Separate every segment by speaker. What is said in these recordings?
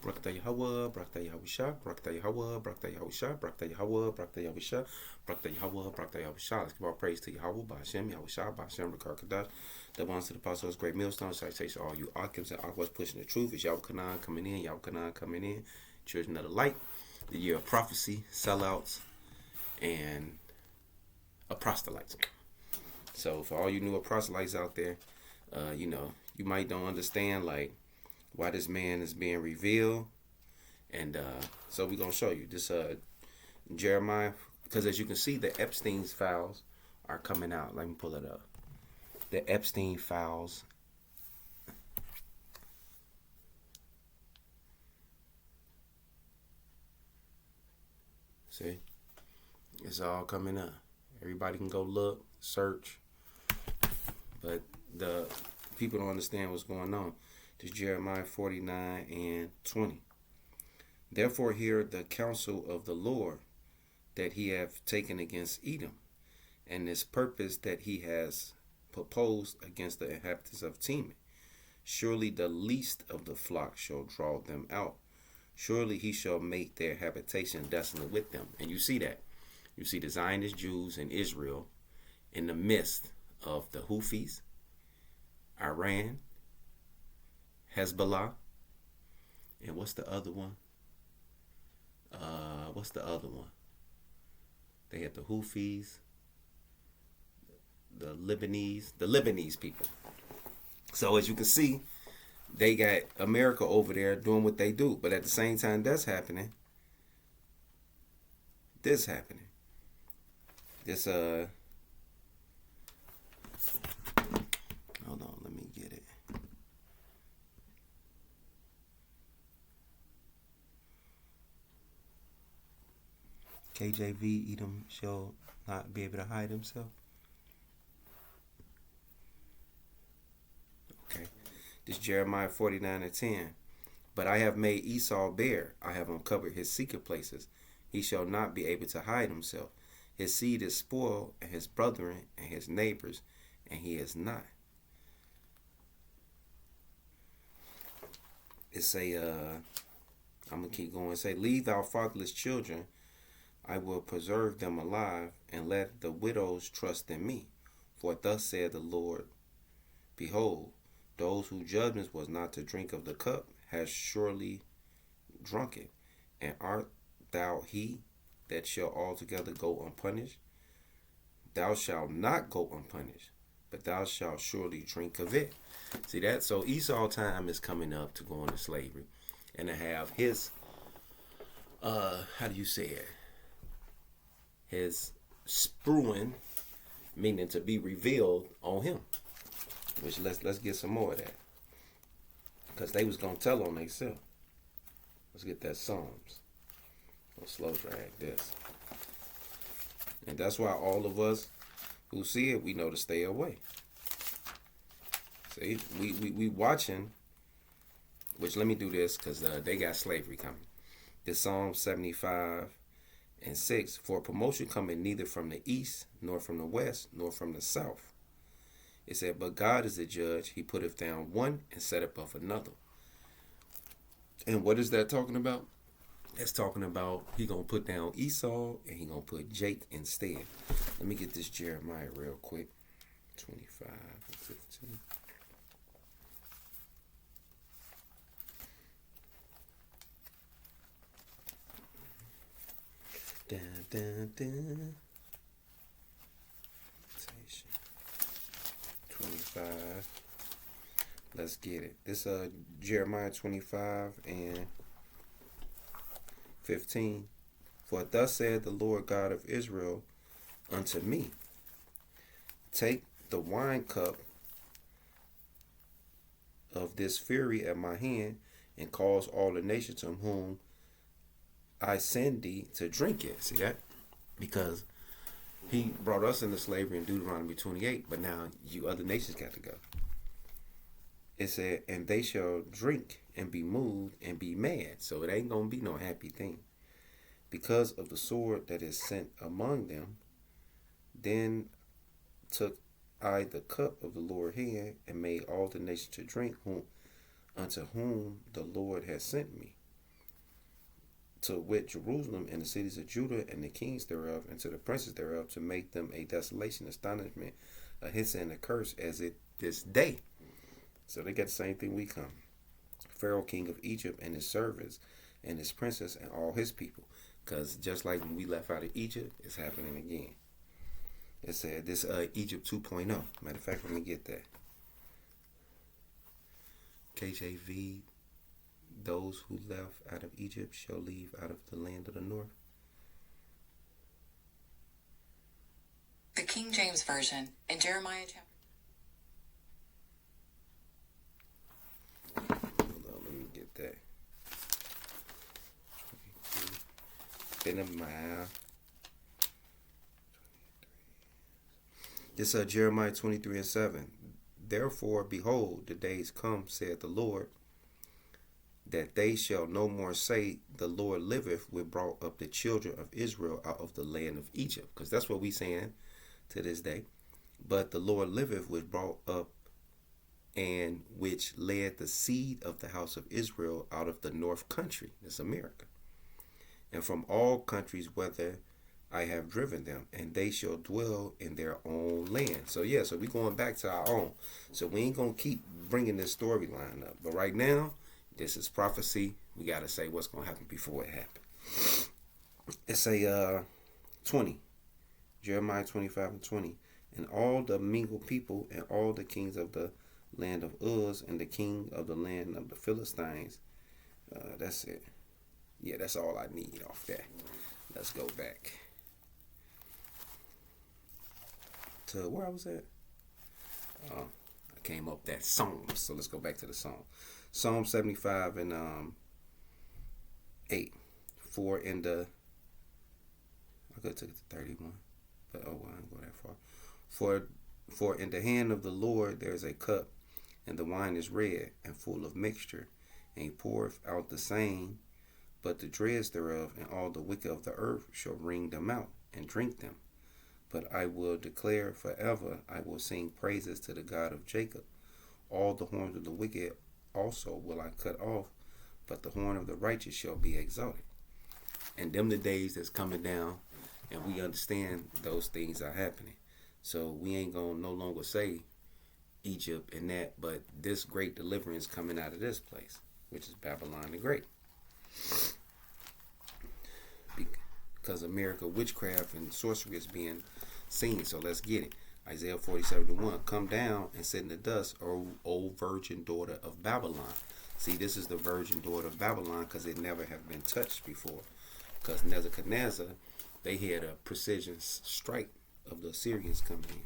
Speaker 1: Brakta Yahweh, Brakta Yahusha, Brakta Yahweh, Brakta Yahusha, Brakta Yahweh, Brakta Yahusha, Brakta Yahweh, Brakta Yahusha. Let's give all praise to Yahweh, Ba'ashem, Yahusha, Ba'ashem, Rakar the ones to the apostles, great millstone, citation all you Akims and Aquas pushing the truth. It's Yahweh Kanan coming in, Yahweh Kanan coming in, children of the light, the year of prophecy, sellouts, and proselytes. So for all you new proselytes out there, you might don't understand like why this man is being revealed, and so we're gonna show you this Jeremiah, because as you can see, the Epstein's files are coming out. Let me pull it up. The Epstein files. See, it's all coming up. Everybody can go look, search, but the people don't understand what's going on. This Jeremiah 49 and 20. Therefore hear the counsel of the Lord that he hath taken against Edom, and his purpose that he has proposed against the inhabitants of Teman. Surely the least of the flock shall draw them out. Surely he shall make their habitation desolate with them. And you see that. You see the Zionist Jews in Israel in the midst of the Houthis, Iran, Hezbollah, and what's the other one? They had the Houthis, the Lebanese people. So as you can see, they got America over there doing what they do, but at the same time that's happening, this happening. This hold on, let me get it. KJV, Edom shall not be able to hide himself. Okay. This Jeremiah 49 and 10. But I have made Esau bare. I have uncovered his secret places. He shall not be able to hide himself. His seed is spoiled, and his brethren and his neighbors, and he is not. It say, I'm going to keep going. It say, leave thou fatherless children. I will preserve them alive, and let the widows trust in me. For thus saith the Lord, behold, those whose judgment was not to drink of the cup has surely drunk it. And art thou he that shall altogether go unpunished? Thou shalt not go unpunished, but thou shalt surely drink of it. See that? So Esau time is coming up to go into slavery and to have his, how do you say it? His spruing, meaning to be revealed on him. Which let's get some more of that, because they was gonna tell on themselves. Let's get that Psalms. I'll slow drag this, and that's why all of us who see it, we know to stay away. See, we watching. Which let me do this, because they got slavery coming. This Psalm 75 and 6. For promotion coming neither from the east, nor from the west, nor from the south. It said, but God is the judge. He putteth down one and setteth up another. And what is that talking about? That's talking about he going to put down Esau and he going to put Jake instead. Let me get this Jeremiah real quick. 25 and 15. Dun, dun, dun. 25. Let's get it. This Jeremiah 25 and 15. For thus saith the Lord God of Israel unto me, take the wine cup of this fury at my hand, and cause all the nations to whom I send thee to drink it. See that? Because he brought us into slavery in Deuteronomy 28, but now you other nations got to go. It said, and they shall drink and be moved and be mad. So it ain't going to be no happy thing. Because of the sword that is sent among them, then took I the cup of the Lord's hand, and made all the nations to drink, unto whom the Lord has sent me. to wit Jerusalem and the cities of Judah and the kings thereof, and to the princes thereof, to make them a desolation, astonishment, a hiss and a curse, as it this day. So they got the same thing we come. Pharaoh, king of Egypt, and his servants, and his princes, and all his people. Because just like when we left out of Egypt, it's happening again. It said this Egypt 2.0. Matter of fact, let me get that. KJV, those who left out of Egypt shall leave out of the land of the north.
Speaker 2: The King James Version in Jeremiah chapter.
Speaker 1: Hold on, let me get that. Been a mile. This Jeremiah 23:7. Therefore, behold, the days come, saith the Lord, that they shall no more say, the Lord liveth, which brought up the children of Israel out of the land of Egypt. Because that's what we saying to this day. But the Lord liveth, which brought up and which led the seed of the house of Israel out of the north country. That's America. And from all countries whither I have driven them, and they shall dwell in their own land. So yeah, so we going back to our own. So we ain't going to keep bringing this storyline up. But right now, this is prophecy. We got to say what's going to happen before it happens. It's a 20. Jeremiah 25:20. And all the mingled people and all the kings of the land of Uz and the king of the land of the Philistines. That's it. Yeah, that's all I need off that. Let's go back to where I was at. I came up that Psalms. So let's go back to the Psalm. Psalm 75 and 8. For in the, I could have took it to 31, but oh well, I didn't go that far. For in the hand of the Lord there is a cup, and the wine is red and full of mixture, and he poureth out the same, but the dregs thereof and all the wicked of the earth shall wring them out and drink them. But I will declare forever, I will sing praises to the God of Jacob. All the horns of the wicked also will I cut off, but the horn of the righteous shall be exalted. And them the days that's coming down, and we understand those things are happening. So we ain't gonna no longer say Egypt and that, but this great deliverance coming out of this place, which is Babylon the Great. Because America, witchcraft and sorcery is being seen. So let's get it. Isaiah 47:1. Come down and sit in the dust, O virgin daughter of Babylon. See, this is the virgin daughter of Babylon because it never have been touched before. Because Nebuchadnezzar, they had a precision strike of the Assyrians coming in.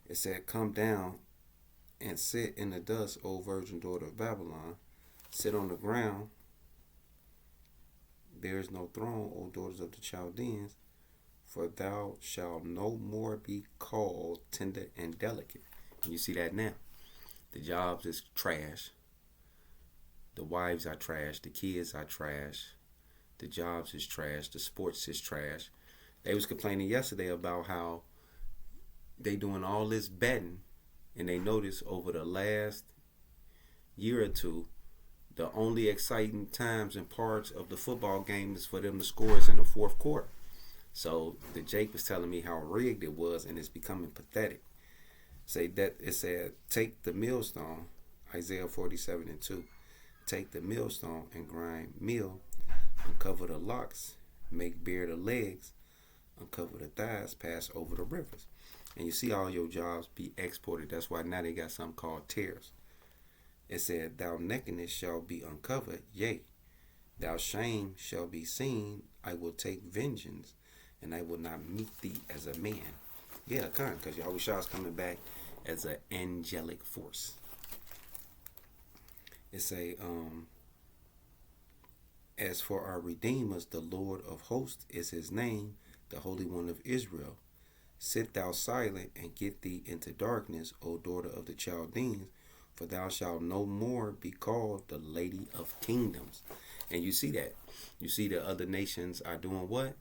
Speaker 1: It said, come down and sit in the dust, O virgin daughter of Babylon. Sit on the ground. There is no throne, O daughters of the Chaldeans, for thou shalt no more be called tender and delicate. And you see that now. The jobs is trash. The wives are trash. The kids are trash. The jobs is trash. The sports is trash. They was complaining yesterday about how they doing all this betting, and they noticed over the last year or two, the only exciting times and parts of the football game is for them to score is in the fourth quarter. So the Jake was telling me how rigged it was, and it's becoming pathetic. Say that it said, take the millstone, Isaiah 47:2. Take the millstone and grind meal, uncover the locks, make bare the legs, uncover the thighs, pass over the rivers. And you see all your jobs be exported. That's why now they got something called tariffs. It said, thou nakedness shall be uncovered, yea, thou shame shall be seen. I will take vengeance, and I will not meet thee as a man. Yeah, because Yahweh Shah is coming back as an angelic force. It say, as for our redeemers, the Lord of hosts is his name, the Holy One of Israel. Sit thou silent and get thee into darkness, O daughter of the Chaldeans, for thou shalt no more be called the Lady of Kingdoms. And you see that. You see the other nations are doing what?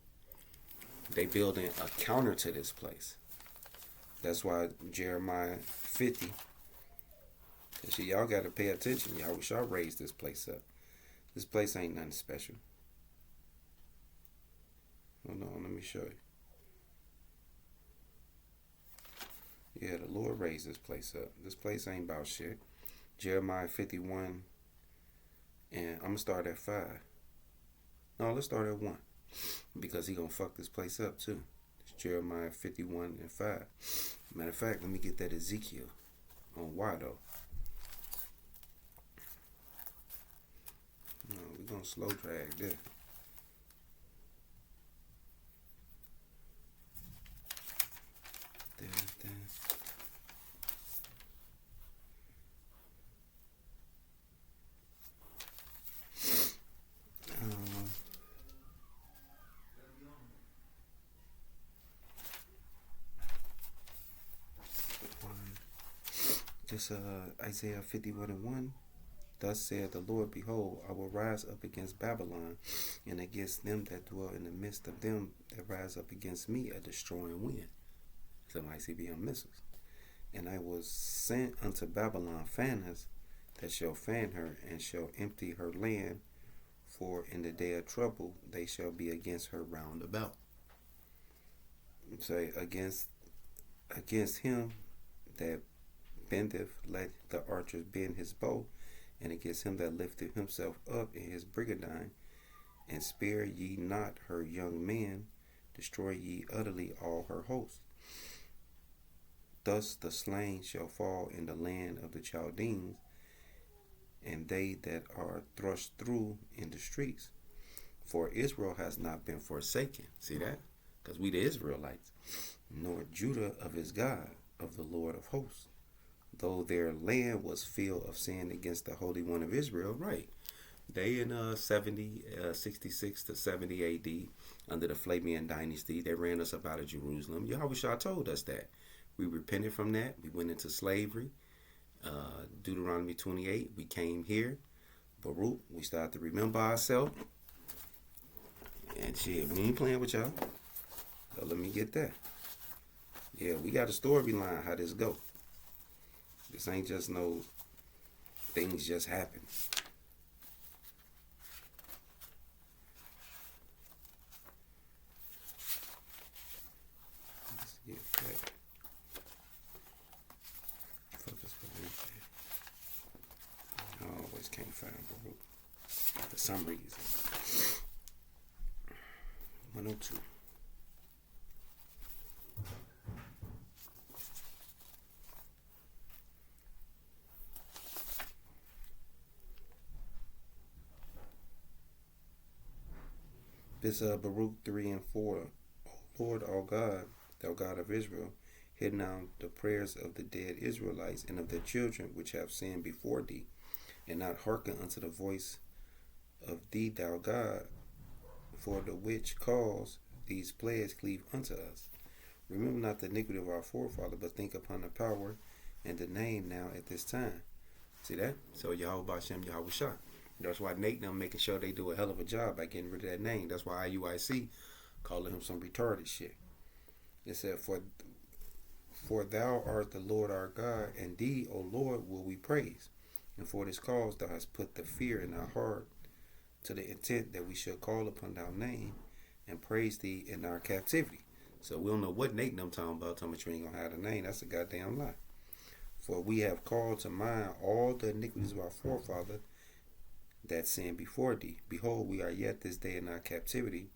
Speaker 1: They building a counter to this place. That's why Jeremiah 50. See, y'all got to pay attention. Y'all raised this place up. This place ain't nothing special. Hold on, let me show you. Yeah, the Lord raised this place up. This place ain't about shit. Jeremiah 51, and I'm going to start at 5. No, let's start at 1, because he going to fuck this place up too. It's Jeremiah 51 and 5. Matter of fact, let me get that Ezekiel on why though. No, we're going to slow drag this. This Isaiah 51 and 1. Thus saith the Lord, behold, I will rise up against Babylon, and against them that dwell in the midst of them that rise up against me a destroying wind. Some ICBM missiles. And I will send unto Babylon fanners that shall fan her, and shall empty her land, for in the day of trouble they shall be against her round about. Say, against him that bendeth, let the archer bend his bow, and against him that lifteth himself up in his brigandine, and spare ye not her young men, destroy ye utterly all her hosts. Thus the slain shall fall in the land of the Chaldeans, and they that are thrust through in the streets. For Israel has not been forsaken. See that? Because we the Israelites. Nor Judah of his God, of the Lord of hosts. Though their land was filled of sin against the Holy One of Israel. Right. They in 66 to 70 AD, under the Flavian dynasty, they ran us up out of Jerusalem. Yahushua told us that. We repented from that. We went into slavery. Deuteronomy 28, we came here. Baruch, we started to remember ourselves. And shit, we ain't playing with y'all. So let me get that. Yeah, we got a storyline how this go. This ain't just no things just happen. Let's get back. Focus Baruch. I always can't find Baruch for some reason. 102. This Baruch 3 and 4. O Lord, our God, thou God of Israel, hear now the prayers of the dead Israelites and of their children which have sinned before thee, and not hearken unto the voice of thee, thou God, for the which cause these plagues cleave unto us. Remember not the iniquity of our forefather, but think upon the power and the name now at this time. See that? So Yahweh Bashem Yahushua. That's why Nate and them making sure they do a hell of a job by getting rid of that name. That's why IUIC calling him some retarded shit. It said, For thou art the Lord our God, and thee, O Lord, will we praise. And for this cause thou hast put the fear in our heart, to the intent that we should call upon thy name and praise thee in our captivity. So we don't know what Nate and them talking about you ain't gonna have the name. That's a goddamn lie. For we have called to mind all the iniquities of our forefather that sinned before thee. Behold, we are yet this day in our captivity,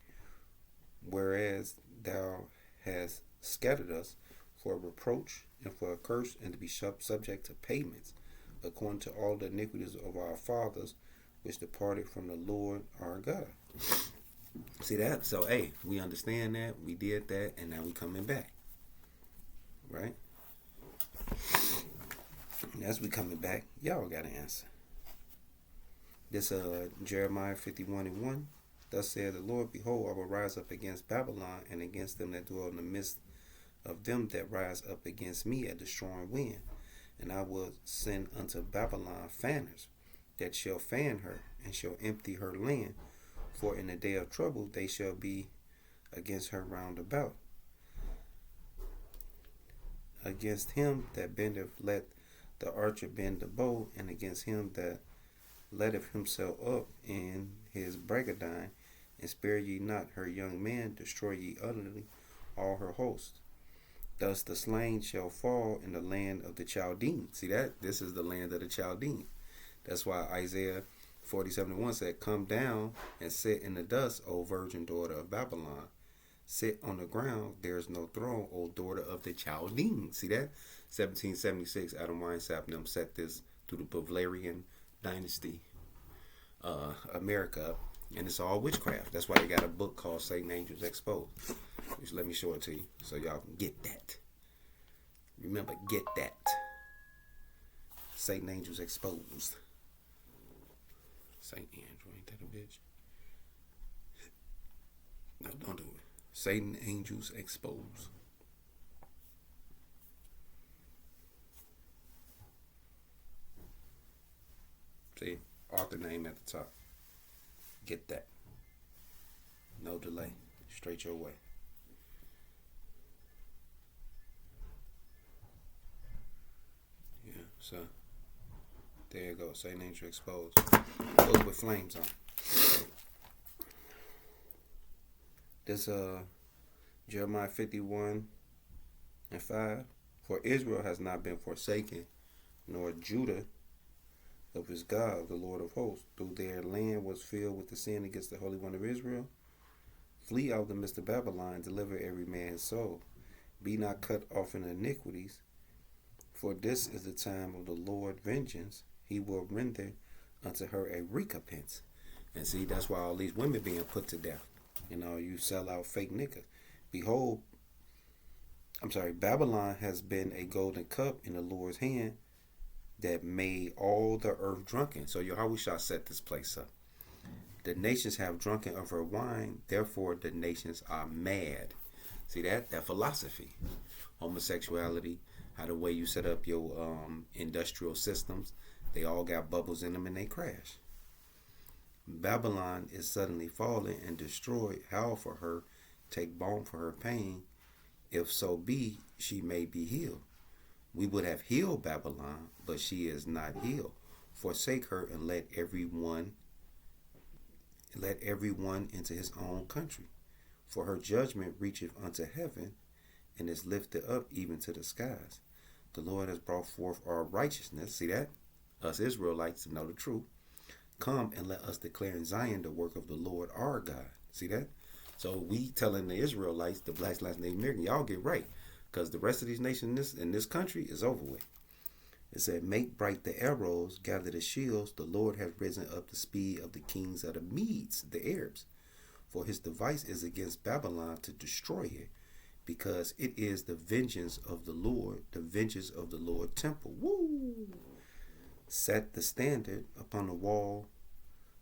Speaker 1: whereas thou hast scattered us for a reproach and for a curse, and to be subject to payments, according to all the iniquities of our fathers, which departed from the Lord our God. See that? So, hey, we understand that. We did that, and now we coming back. Right? And as we coming back, y'all got an answer. This Jeremiah 51 and 1. Thus saith the Lord, behold, I will rise up against Babylon, and against them that dwell in the midst of them that rise up against me a destroying wind. And I will send unto Babylon fanners, that shall fan her, and shall empty her land. For in the day of trouble they shall be against her round about. Against him that bendeth, let the archer bend the bow, and against him that letteth himself up in his brigandine, and spare ye not her young men, destroy ye utterly all her host. Thus the slain shall fall in the land of the Chaldeans. See that? This is the land of the Chaldeans. That's why Isaiah 47:1 said, Come down and sit in the dust, O virgin daughter of Babylon. Sit on the ground, there is no throne, O daughter of the Chaldeans. See that? 1776, Adam Weishaupt and them set this through the Bavarian dynasty, America, and it's all witchcraft. That's why they got a book called Satan Angels Exposed. Just let me show it to you so y'all can get that. Remember, get that. Satan Angels Exposed. Saint Andrew, ain't that a bitch? No, don't do it. Satan Angels Exposed. See, author name at the top. Get that. No delay. Straight your way. Yeah, so there you go. Satan Angel Exposed. Book with flames on. This Jeremiah 51:5. For Israel has not been forsaken, nor Judah of his God, the Lord of hosts, though their land was filled with the sin against the Holy One of Israel. Flee out of the midst of Babylon, deliver every man's soul. Be not cut off in iniquities, for this is the time of the Lord vengeance. He will render unto her a recompense. And see, that's why all these women being put to death. You know, you sell out fake niggas. Behold, Babylon has been a golden cup in the Lord's hand that made all the earth drunken. So Yahweh shall set this place up. The nations have drunken of her wine, therefore the nations are mad. See that philosophy, homosexuality, how the way you set up your industrial systems, they all got bubbles in them and they crash. Babylon is suddenly fallen and destroyed. Howl for her, take balm for her pain. If so be, she may be healed. We would have healed Babylon, but she is not healed. Forsake her and let everyone into his own country. For her judgment reacheth unto heaven, and is lifted up even to the skies. The Lord has brought forth our righteousness. See that? Us Israelites to know the truth. Come and let us declare in Zion the work of the Lord our God. See that? So we telling the Israelites, the blacks, Latin, Native American, y'all get right. Because the rest of these nations in this country is over with. It said, make bright the arrows, gather the shields. The Lord has risen up the speed of the kings of the Medes, the Arabs. For his device is against Babylon to destroy it, because it is the vengeance of the Lord temple. Woo! Set the standard upon the wall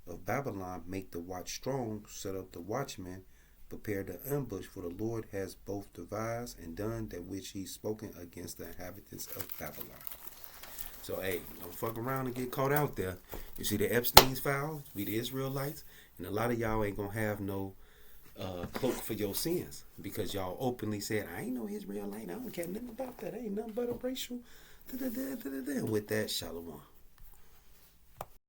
Speaker 1: of Babylon, make the watch strong, set up the watchmen, prepare the ambush, for the Lord has both devised and done that which he's spoken against the inhabitants of Babylon. So, hey, don't fuck around and get caught out there. You see the Epstein's files, we the Israelites, and a lot of y'all ain't gonna have no cloak for your sins, because y'all openly said, I ain't no Israelite, I don't care nothing about that, I ain't nothing but a racial, with that, shalom.